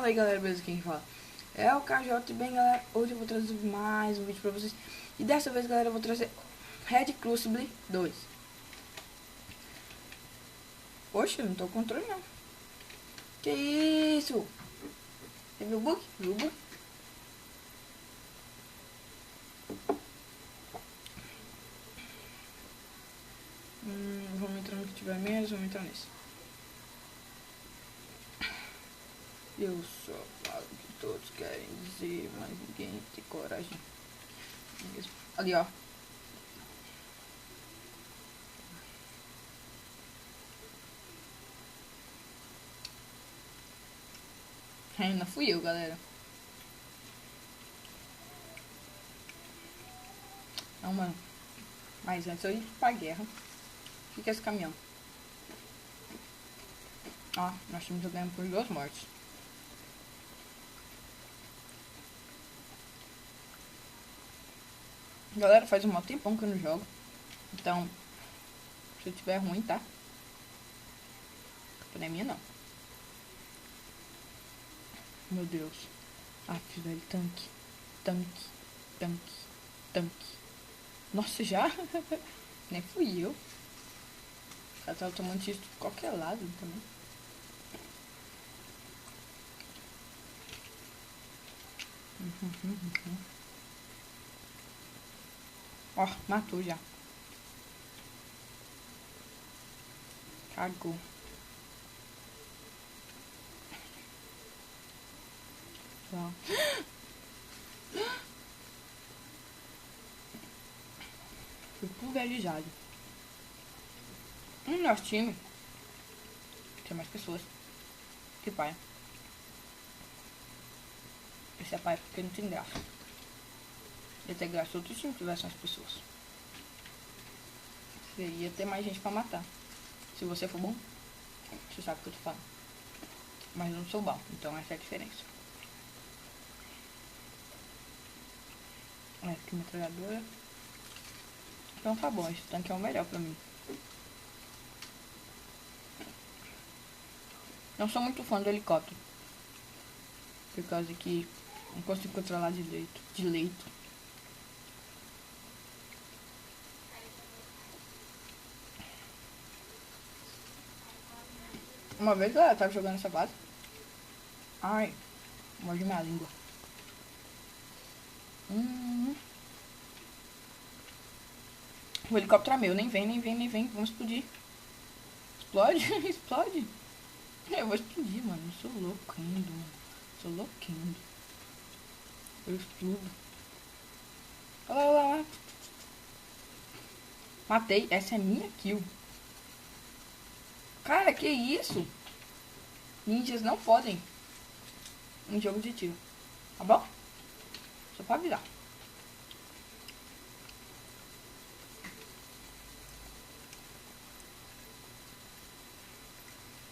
Fala aí galera, beleza? Quem fala é o KJ. Bem galera, hoje eu vou trazer mais um vídeo pra vocês. E dessa vez galera, eu vou trazer Red Crucible 2. Poxa, eu não tô com controle não. Que isso? Você viu o bug? Viu o bug? Vamos entrar no que tiver menos, vamos entrar nesse. Eu só falo o que todos querem dizer, mas ninguém tem coragem. Ali ó. Não fui eu, galera. Não, mano. Mas antes eu ir pra guerra. O que é esse caminhão? Ó, nós estamos jogando por 2 mortes. Galera, faz um mó tempão que eu não jogo. Então, se tiver ruim, tá? Não é minha, não. Meu Deus. Aff, velho, tanque. Tanque. Tanque. Tanque. Nossa, já? Nem fui eu. O cara tava tomando tiro de qualquer lado também. Ó, matou já. Cagou. Ó. Fui pulverizado. Nosso time tem mais pessoas. Que pai. Esse é pai porque não tem graça. Ia ter graça se outro time tivesse mais pessoas. Ia ter mais gente pra matar. Se você for bom, você sabe o que eu tô falando. Mas eu não sou bom, então essa é a diferença. Aqui metralhadora. Então tá bom, esse tanque é o melhor pra mim. Não sou muito fã do helicóptero. Por causa que não consigo controlar direito. Uma vez eu tava jogando essa base. Ai, morde minha língua. O helicóptero é meu, nem vem. Vamos explodir. Explode, explode. Eu vou explodir, mano. Eu sou louquendo, mano. Sou louquendo. Eu explodo. Olha lá. Matei. Essa é minha kill. Cara, que isso? Ninjas não podem em jogo de tiro. Tá bom? Só pra avisar.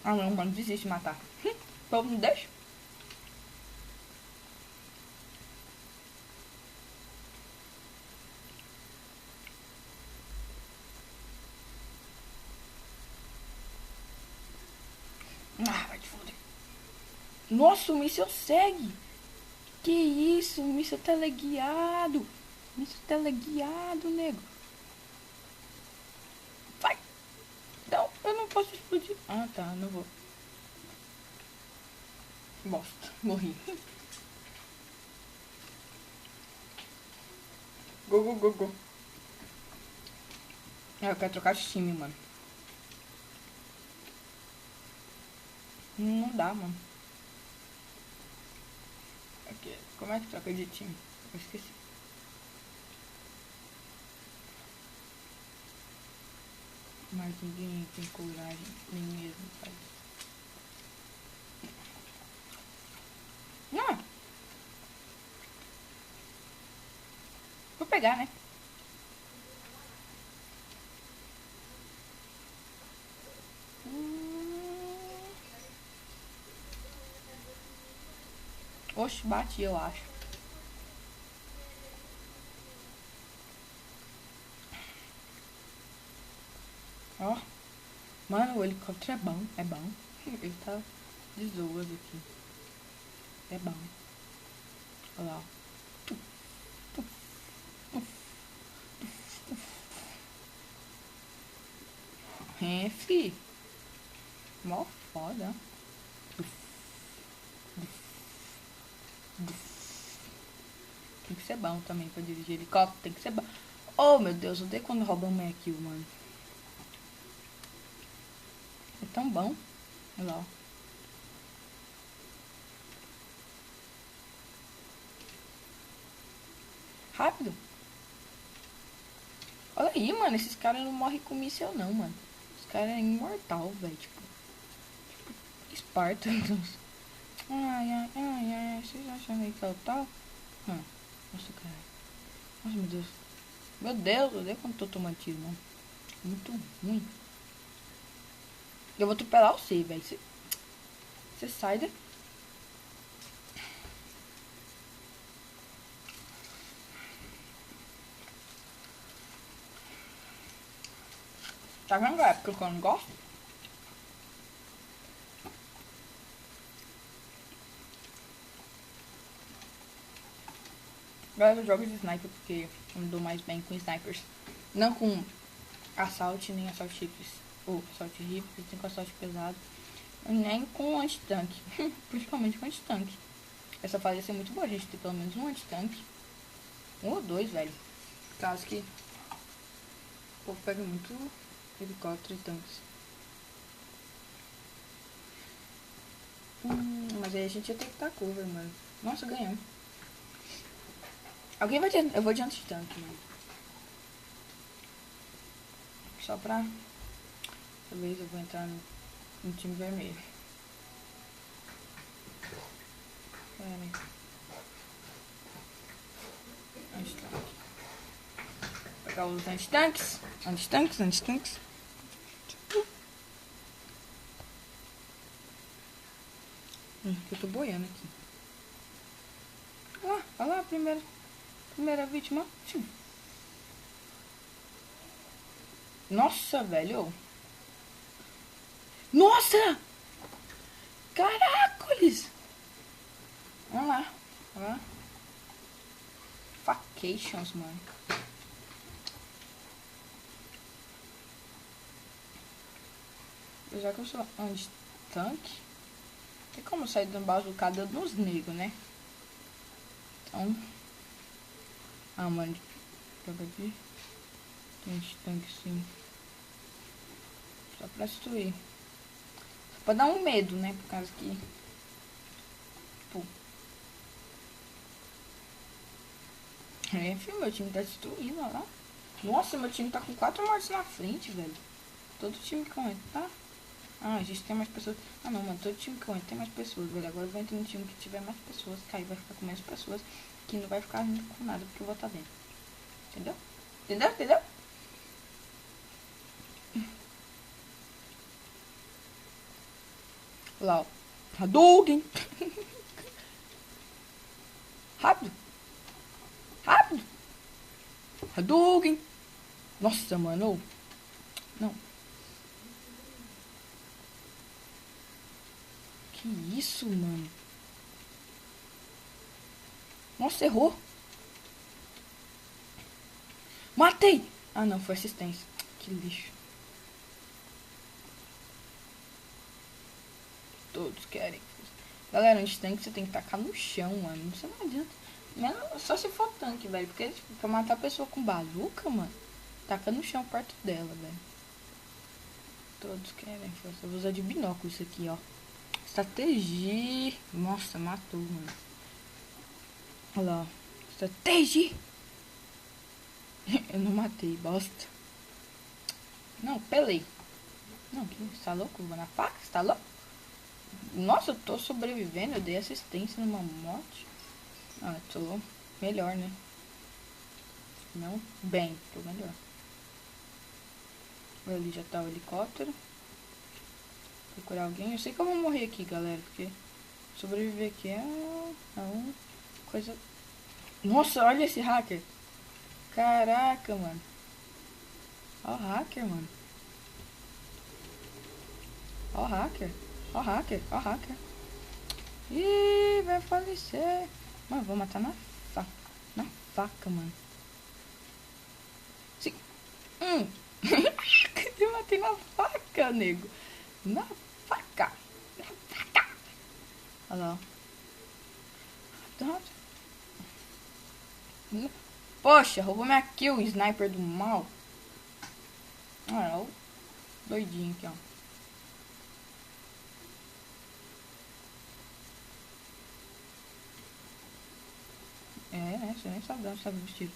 Ah não, mano, desiste de matar. O povo não deixa. Ah, vai te foder. Nossa, o míssil segue. Que isso, o míssil teleguiado. O míssil teleguiado, nego. Vai. Não, eu não posso explodir. Ah, tá, não vou. Bosta, morri. Go. Eu quero trocar de time, mano. Não dá, mano. Aqui, como é que troca de time? Eu esqueci. Mas ninguém tem coragem, nem mesmo faz. Não! Vou pegar, né? Oxe, bati, eu acho. Ó. Mano, o helicóptero é bom. Ele tá de zoas aqui. é bom. Olha lá. É, fi. Mó foda. Tem que ser bom também pra dirigir helicóptero. Tem que ser bom. Oh, meu Deus. Eu odeio quando roubam minha kill, mano. É tão bom. Olha lá. Rápido. Olha aí, mano. Esses caras não morrem com míssil, não, mano. Os caras é imortal, velho. Tipo, Espartanos. Ai. Vocês acham aí que é o tal? Nossa, cara. Nossa, meu Deus. Meu Deus, eu odeio quando tô tomando tiro, mano. Muito ruim. Eu vou atropelar você, velho. Você sai daqui. Tá vendo a época que eu não gosto? Galera, eu jogo de sniper porque eu me dou mais bem com snipers. Não com assault, nem assault rifles. Ou assault rifles, nem com assault pesado. Nem com anti-tanque. Principalmente com anti-tanque. Essa fase ia ser muito boa, a gente ter pelo menos um anti-tanque. Um ou dois, velho. Caso que o povo pega muito helicóptero e tanques. Mas aí a gente ia ter que dar cover, mano. Nossa, ganhamos. Alguém vai ter... Eu vou de anti-tanque, mano. Só pra... Talvez eu vou entrar no time vermelho. Anti-tanque. Pegar os anti-tanques. Anti-tanques. Que eu tô boiando aqui. Olha lá a primeira vítima. Nossa, velho. Nossa! Caracoles! Vamos lá. Facations, mano. Já que eu sou anti-tanque, tem como sair dando bazucada nos negros, né? Então... mano. Joga aqui. Anti-tanque, sim. Só pra destruir. Só pra dar um medo, né? Por causa que... Pô. Filho, meu time tá destruindo, olha lá. Nossa, meu time tá com 4 mortes na frente, velho. Todo time que eu entro, tá? A gente tem mais pessoas. Não, mano, todo time que eu entro tem mais pessoas, velho. Agora eu vou entrar num time que tiver mais pessoas, que aí vai ficar com menos pessoas, que não vai ficar com nada, porque eu vou estar dentro. Entendeu? Lá, ó. Hadouken! Rápido! Hadouken! Nossa, mano. Não. Que isso, mano? Nossa, errou. Matei! Não, foi assistência. Que lixo. Todos querem. Galera, antes tem que você tem que tacar no chão, mano. Você não adianta. Só se for tanque, velho. Porque, tipo, pra matar a pessoa com bazuca, mano, taca no chão perto dela, velho. Todos querem força. Eu vou usar de binóculo isso aqui, ó. Estratégia. Nossa, matou, mano. Olha lá, ó. Estratégia. Eu não matei, bosta. Não, pelei. Não, que você tá louco? Vou na faca? Você tá louco? Nossa, eu tô sobrevivendo. Eu dei assistência numa morte. Tô melhor, né? Não, bem, tô melhor. Ali já tá o helicóptero. Procurar alguém. Eu sei que eu vou morrer aqui, galera, porque sobreviver aqui é uma coisa... Nossa, olha esse hacker. Caraca, mano. Ó o hacker, mano. Ó o hacker. Ih, velho. vai falecer. Mano, vou matar na faca. Na faca, mano. Sim. Eu matei na faca, nego. Na faca. Na faca. Olha lá. Poxa, roubou minha kill, sniper do mal. Olha o doidinho aqui, ó. Você nem sabe onde sabe os tiros.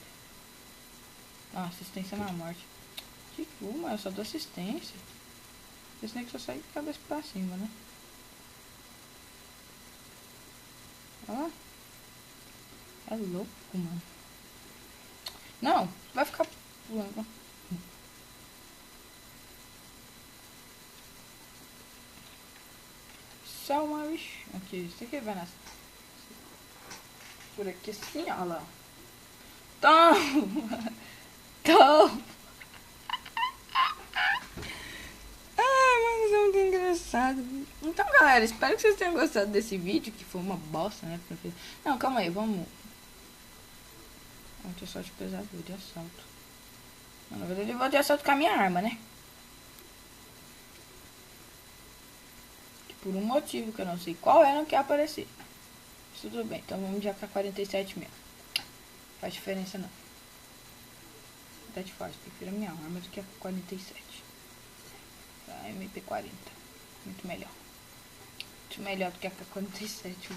Ah, assistência na morte. Que mano, eu só dou assistência. Esse nego só sai de cabeça pra cima, né? Ó. É louco, mano. Não, vai ficar pulando. Só uma vez. Aqui, isso aqui vai nascer. Por aqui assim, ó lá. Toma! Toma! Ai, mano, isso é muito engraçado. Então, galera, espero que vocês tenham gostado desse vídeo, que foi uma bosta, né? Não, calma aí, vamos ter sorte pesador de assalto. Na verdade, eu vou de assalto com a minha arma, né? Que por um motivo que eu não sei qual é, não quer aparecer. Tudo bem, então vamos de AK-47 mesmo. Faz diferença não. Até te faz, prefiro a minha arma do que a AK-47. A MP-40. Muito melhor. Muito melhor do que a AK-47.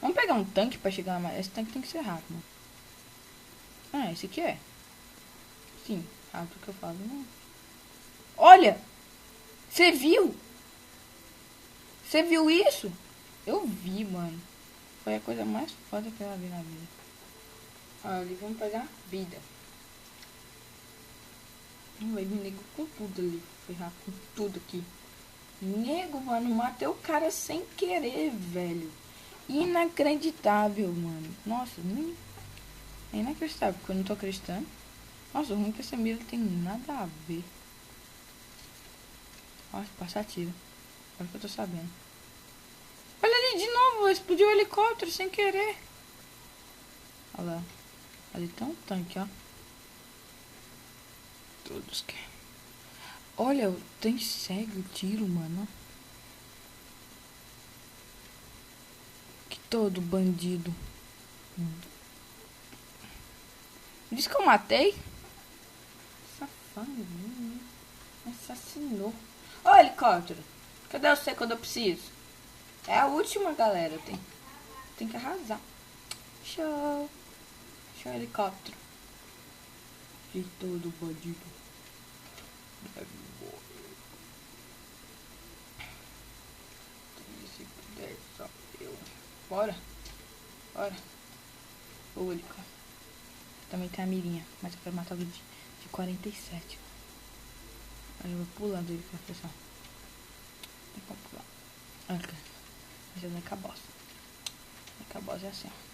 Vamos pegar um tanque pra chegar mais. Esse tanque tem que ser rápido. Ah, esse aqui é. Sim, rápido que eu falo. Não. Olha! Você viu? Você viu isso? Eu vi, mano. Foi a coisa mais foda que eu vi na vida. Ali, vamos pegar vida. Ele nego com tudo ali. Ferrar com tudo aqui. Nego, mano, matei o cara sem querer, velho. Inacreditável, mano. Nossa, nem... é inacreditável, porque eu não tô acreditando. Nossa, o ruim é que essa mira tem nada a ver. Nossa, passa tiro. Agora que eu tô sabendo. Olha ali de novo, explodiu o helicóptero sem querer. Olha lá. Ali tem um tanque, ó. Todos que... Olha, tem cego o tiro, mano. Que todo bandido. Diz que eu matei. Safado, me assassinou. Ô, helicóptero. Cadê você quando eu preciso? É a última, galera. Tem que arrasar. Show. Show, helicóptero. De todo bandido. Se puder, só eu. Bora. Bora. O helicóptero. Também tem a mirinha. Mas eu quero matar o de 47. Aí eu vou pular do helicóptero, pessoal. Tem como pular. Ok. Mas não é caboça. A caboça é assim, ó.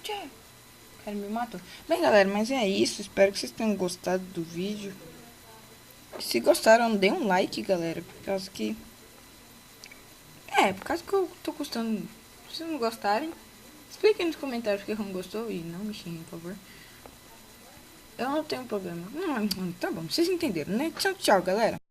Tchau. O cara me matou. Bem, galera, mas é isso. Espero que vocês tenham gostado do vídeo. Se gostaram, dê um like, galera. Por causa que... por causa que eu tô gostando. Se vocês não gostarem, expliquem nos comentários porque não gostou. E não me xinguem, por favor. Eu não tenho problema. Não, tá bom, vocês entenderam, né? Tchau, galera.